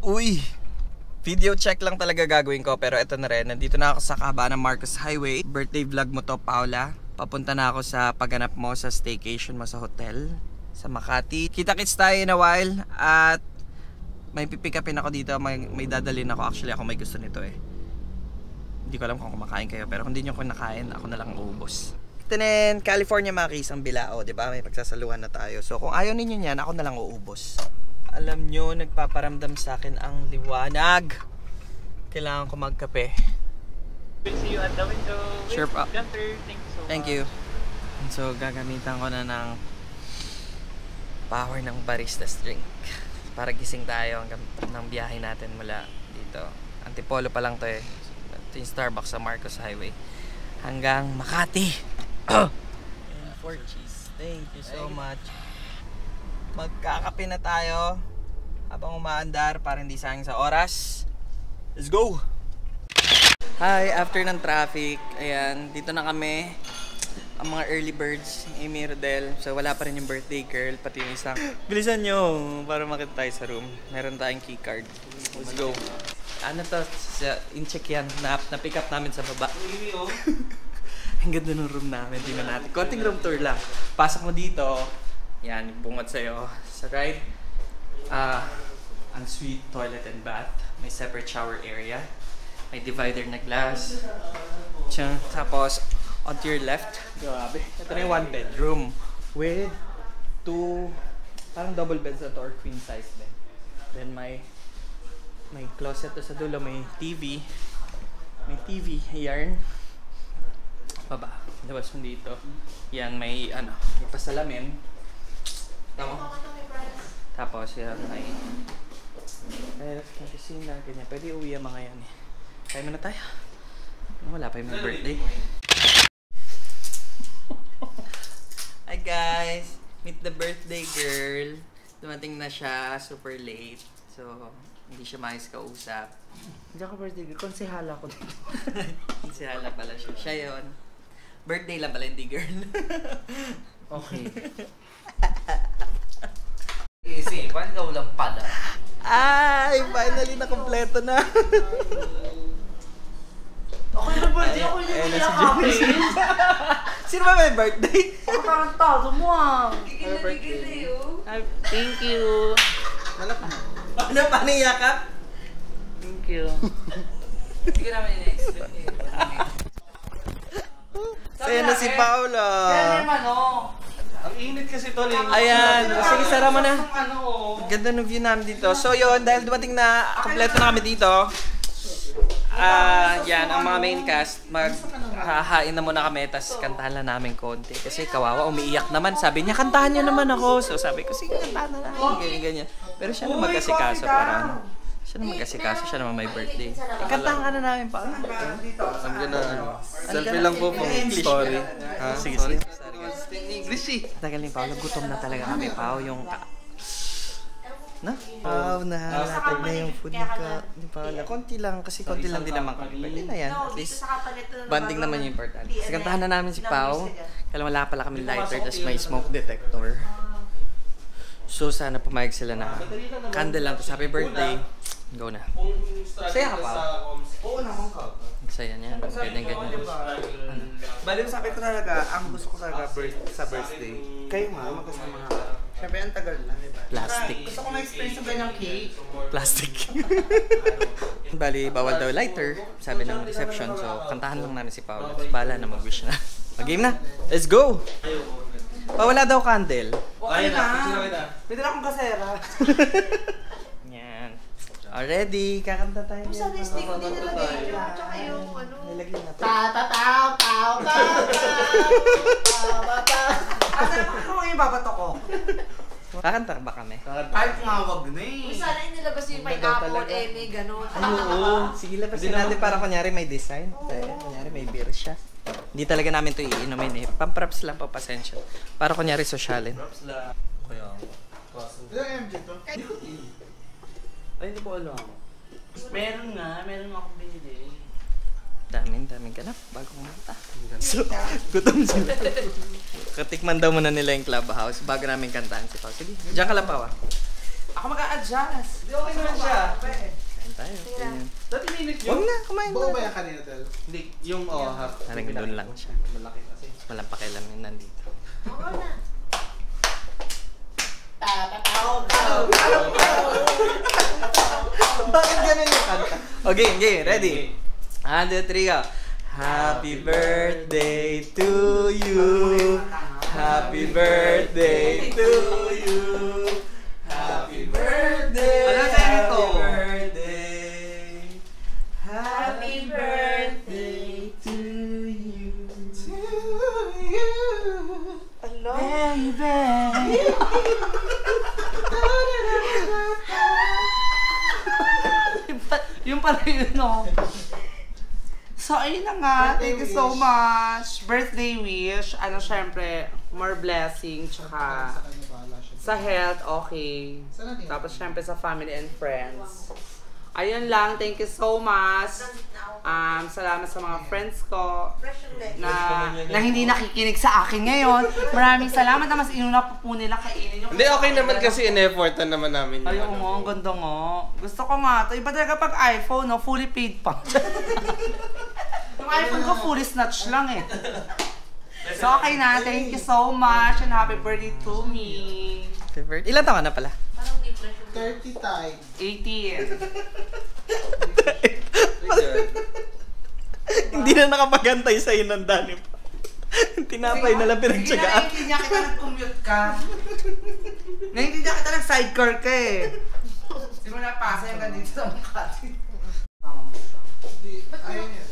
Uy! Video check lang talaga gagawin ko, pero ito na rin. Nandito na ako sa kahabaan ng Marcos Highway. Birthday vlog mo to, Paula. Papunta na ako sa pagganap mo sa staycation mo sa hotel sa Makati. Kita-kits tayo in a while. At may pipikapin ako dito. May dadalhin ako. Actually ako may gusto nito eh. Hindi ko alam kung kumakain kayo, pero kung hindi nyo kumakain, ako na lang uubos. Ito na California Makis ang bilao, diba? May pagsasaluhan na tayo. So kung ayaw ninyo yan, ako na lang uubos. Alam nyo, nagpaparamdam sa akin ang liwanag. Kailangan ko magkape. We'll see you at the window. Sure pa. Gunter, thank you so much. Thank you. So gagamitan ko na ng power ng baristas drink para gising tayo hanggang ng biyahe natin mula dito. Antipolo pa lang to eh. Ito yung Starbucks sa Marcos Highway hanggang Makati. And 4 cheese. Thank you so much. Magkakape na tayo habang umaandar para hindi sayang sa oras. Let's go! Hi, after ng traffic, ayan, dito na kami. Ang mga early birds, Amy, Rodel. So wala pa rin yung birthday girl, pati yung isang. Bilisan nyo para makita tayo sa room. Meron tayong key card. Let's go. Ano to? In-check yan. Na-pick up namin sa baba. Ang ganda ng room namin. Tingnan natin. Konting room tour lang. Pasok mo dito. Yan, yung bungot sa'yo. Sa right, ensuite, toilet and bath. May separate shower area. May divider na glass. Tapos, on to your left, grabe. Ito na yung one bedroom with 2, parang double beds na to or queen size bed. Then may closet to sa dulo, may TV. May TV, yarn. Baba, labas mo dito. Yan, may pasalamin. Tama? Tapos yan, may kusina, ganyan. Pwede uwi ang mga yan eh. Kaya mo na tayo. Wala pa yung my birthday. Hi guys! Meet the birthday girl. Dumating na siya, super late. So, hindi siya maayos kausap. Hindi ako birthday girl, konsehala ko dito. Konsehala pala siya. Siya yun. Birthday lang pala, hindi girl. Okay. Easy, paano ka walang pala? Ay! Finally na kompleto na! Ako yung birthday, ako yung pinaka-happy. Sino ba may birthday? Ako parang tado mo ah. Birthday. Thank you. Ano pa niyakap? Thank you. Hindi ka naman in-expect eh. Sa'yo na si Paula. Kaya naman Ang init kasi tol eh. Ayan. Sige, sara mo na. ano Ganda ng view namin dito. So yun, dahil dumating na, kompleto na kami dito. Yan, ang mga main cast, maghahain na muna kami, tas kantahan lang namin konti. Kasi kawawa, umiiyak naman. Sabi niya, kantahan niyo naman ako. So sabi ko, sige, kantahan na lang. Ganyan. Pero siya na mag-asikaso, parang siya na mag-asikaso, siya naman may birthday. Kantahan ka na namin pa. Ang ganda. Selfie lang po pang story. Sige, Sorry. English eh. Tagal ni Paolo, gutom na talaga kami, Pao. Yung Pao, nahalatag na yung food ni Paolo. Konti lang, kasi konti lang din naman kami. Pwede na yan. At least, banding naman yung important. Kasi kantahan na namin si Pao. Kaya wala pala kami lighter, tapos may smoke detector. So, sana pumayag sila na candle lang. Tapos, happy birthday. Go na. Saya ka, Pao? Oo naman ka. Saya niya. Ganyan. Bali, sabi ko talaga, ang gusto ko talaga sa birthday, kayo nga, magkasama nga. Siyempre, ang tagal na, diba? Plastic. Gusto ko ma-experience yung ganyang cake. Plastic. Bali, bawal daw lighter, sabi ng reception. So, kantahan lang namin si Paolo. Bala na mag-wish na. Mag-game na. Let's go! Wala daw candle. Okay na. Pwede na akong kasera. Yan. Already, kakanta tayo. Sa listing ko din nilagay ko. Tsaka yung ano. Nilagyan natin. Ano yung babato ko? Kakanta ba kami? Kahit nga wag na eh. Sana inilabas yung Iba daw pineapple, talaga. eme, gano'n. Ay, oo. Sige, labasin natin para kunyari may design. Kunyari may beer siya. Hindi talaga namin ito iinumin eh. Pamprops lang po, pasensya. Para kunyari sosyalin. Kaya, ilang MJ to? Ay, hindi ko alam. Meron nga ako binili. Daming ganap. Bagong mata. So, gutom sila. Katikman daw muna nila yung clubhouse bago namin kantaan si Pao. Sige, diyan ka lang, Pao. Ako mag-a-adjust. Hindi, okay naman siya. Kain tayo. Ganyan. Dati minute Huwag na, kumain Buo ba na. yan kanina, Tel? Hindi, yung half. Parang doon lang siya. Malaki kasi. Walang pakialam yun nandito. Oo na. Bakit ganun yung kanta? Okay, okay, ready? 1, 2, 3, go. Happy birthday to you. Happy birthday to you. Happy birthday. Ano tayo nito? Happy birthday. Happy birthday to you. To you. Baby. Yung pala yun, no? So, ayun na nga. Thank you so much. Birthday wish. Ano, syempre, more blessing. Tsaka, Sa kanya bahala siya. sa health, okay. Saan natin? Tapos, syempre, sa family and friends. Ayun lang. Thank you so much. Salamat sa mga friends ko Fresh yung leg. na hindi nakikinig sa akin ngayon. Maraming salamat na mas inuna po nila kainin yung... Hindi, okay naman kasi in-effortan naman namin yung Ayun ano. nga, ang ganda nga. Gusto ko nga ito. Iba talaga pag iPhone, no? Fully paid pa. Yung iPhone ko, fully snatch lang eh. So, okay na. Thank you so much and happy birthday to me. Happy birthday. Ilan taon ka na pala? Parang di fresh yung leg. 30 times. 18. Hindi na nakapagantay sa'yo ng dali pa. Tinapay na lang pinagtsagaan. Hindi na kita nag-commute ka. Naiintindihan kita nag-sidecar ka eh. Hindi mo napasa yung ganito sa Makati. Ayun yan.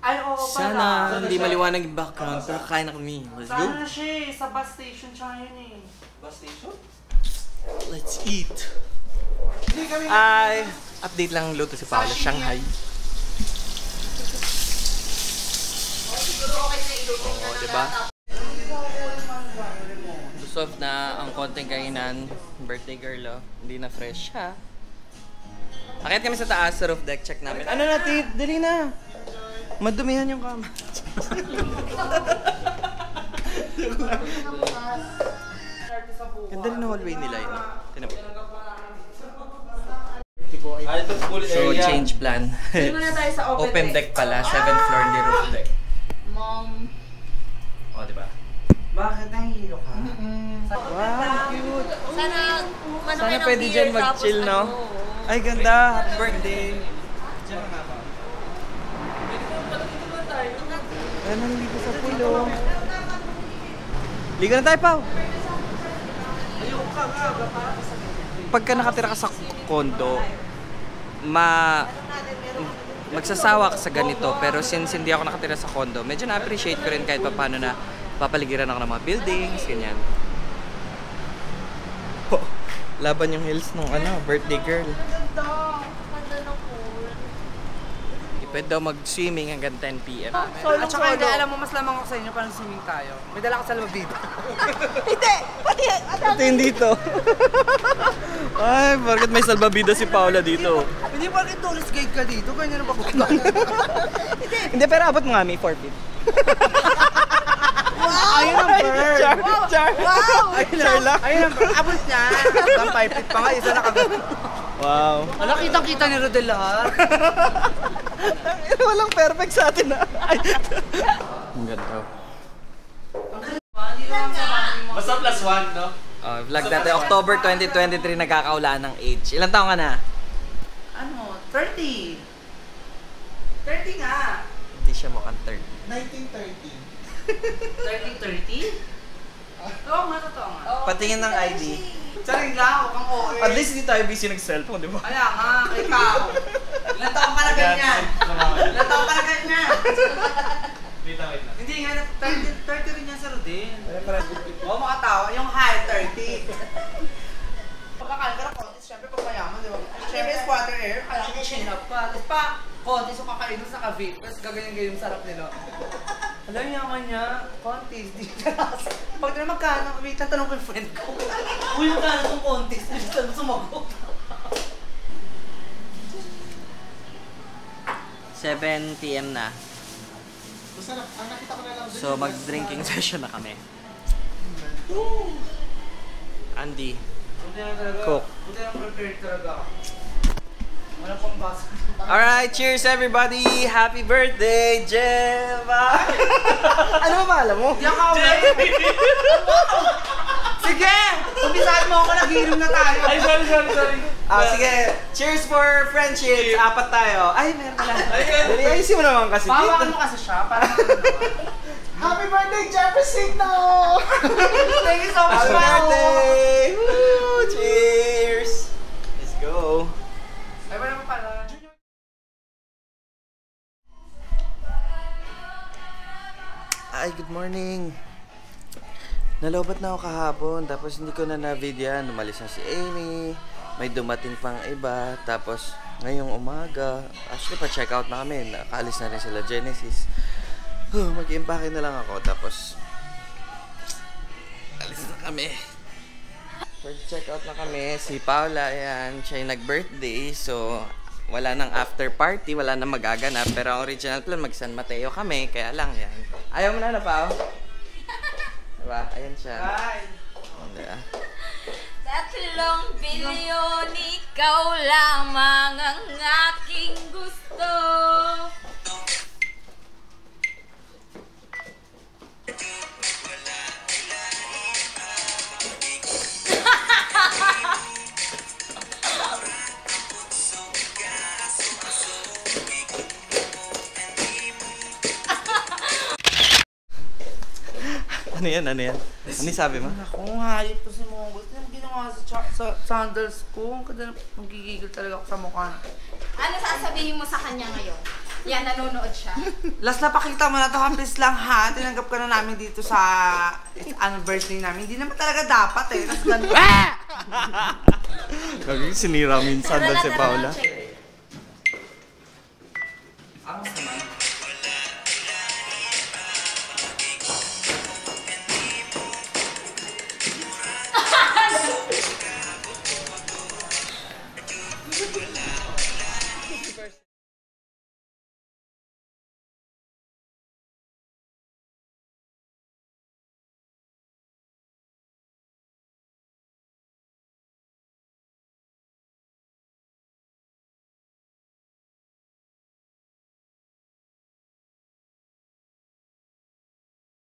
Ay, oo pala. Sana hindi maliwanag yung background, pero kain na kami. Let's Sa go. ano na siya eh, sa bus station siya yun eh. Bus station? Let's eat. Hindi kami Ay, update lang luto si Paolo, Shanghai. Siguro okay na ilutin ka Oo, na diba? lahat. Solve na ang konting kainan. Birthday girl, oh. Hindi na fresh, ha? Akit kami sa taas, sa roof deck, check namin. Ano na, Tit? Dali na. Madumihan yung kama. Ganda rin ang hallway nila yun. Tinapos. So, change plan. Hindi muna tayo sa Open deck pala, 7th floor, hindi roof deck. Mom. O, diba? Bakit nahihilo ka? Wow, cute! Sana, umano Sana kayo ng pwede beer, dyan tapos mag-chill, no? ano. Ay, ganda! Happy birthday! Ay, naliligo sa pulo. Ligo na tayo, Pao! Pagka nakatira ka sa kondo, magsasawa ka sa ganito, pero since hindi ako nakatira sa kondo, medyo na-appreciate ko rin kahit paano na papaligiran ako ng mga buildings, ganyan. Oh, laban yung heels nung birthday girl. Ganda. Ganda ng pool. Pwede daw mag-swimming hanggang 10 p.m. At saka hindi, alam mo, mas lamang ako sa inyo para swimming tayo. May dala ka sa lamabida. Ito yung dito. Ay, bakit may salbabida si Paula dito? Hindi, bakit tourist guide ka dito? Ganyan na ba kung Hindi, pero abot mo nga, may 4 feet. Ayun ang bird! Char! Wow! Char lang. Ayun ang bird! Abot niya! Hanggang 5 feet pa nga, isa na kagad. Wow. Ala, kitang-kita ni Rodel lahat. Walang perfect sa atin, ha? Ang ganda. Basta +1, no? Vlog natin, October 2023, nagkakaulaan ng age. Ilan taong ka na? Ano? 30. 30 nga. Hindi siya mukhang 30. 1913. 30? Oo nga, totoo nga. Patingin ng ID. Saring lang, huwag kang OA. At least hindi tayo busy nag-cellphone, di ba? Kaya nga, ikaw. Ilan taong ka na ganyan? Ilan taong ka na ganyan? Wait lang. Hindi nga, 30 rin yan sa Rodin. Oo, makatawa. Yung high, 30. Pagkakain ka ng kontis, syempre pag mayaman, di ba? Syempre, squatter air, kaya ko chin up pa. Tapos pa, kontis yung kakain doon sa ka-vape. Tapos gaganyan-ganyan yung sarap nila. Alam niya naman niya, kontis, di taras. Pag na magkano, may tatanong ko yung friend ko. Uy, magkano itong kontis? Hindi siya sumagot. 7 p.m. na. Masarap. Ang nakita ko na lang dun So, yung mag-drinking session na kami. Andy, Buti na talaga. Coke. Buti na prepared talaga ako. Wala pang baso. Alright, cheers everybody! Happy birthday, Jeva! Ano ba alam mo? Diyan ka ulit. Sige! Umpisahan mo ako, nag-iinom na tayo. Ay, sorry. Sige, cheers for friendships! Apat tayo. Ay, meron pala. Dali, ayusin mo naman kasi. Bawakan mo kasi siya, para Happy birthday, Jeffercito! Thank you so much, Happy Pao. birthday! Woo! Cheers! Let's go! Ay, wala mo pala. Ay, good morning! Nalobat na ako kahapon, tapos hindi ko na na-videoan. Umalis na si Amy, may dumating pang iba, tapos ngayong umaga, actually pa-check out na kami, nakaalis na rin sila Genesis. Mag-impake na lang ako, tapos alis na kami. First check out na kami, si Paula, ayan, siya yung nag-birthday, so wala nang after party, wala nang magaganap, pero ang original plan, mag-San Mateo kami, kaya lang yan. Ayaw mo na, Pao? Diba? Ayan siya. Bye. Diba? 3 bilyon, ikaw lamang ang aking gusto. Ano yan? Ano yan? Ano yung sabi mo? Ako, hayop to si Mongo. Ito yung ginawa sa sandals ko. Ang kada magigigil talaga ako sa mukha. Ano sasabihin mo sa kanya ngayon? Yan, nanonood siya. Last na pakita mo na to, please lang ha. Tinanggap ka na namin dito sa anniversary namin. Hindi naman talaga dapat eh. Tapos ganun. Gagawin sinira minsan doon si Paula.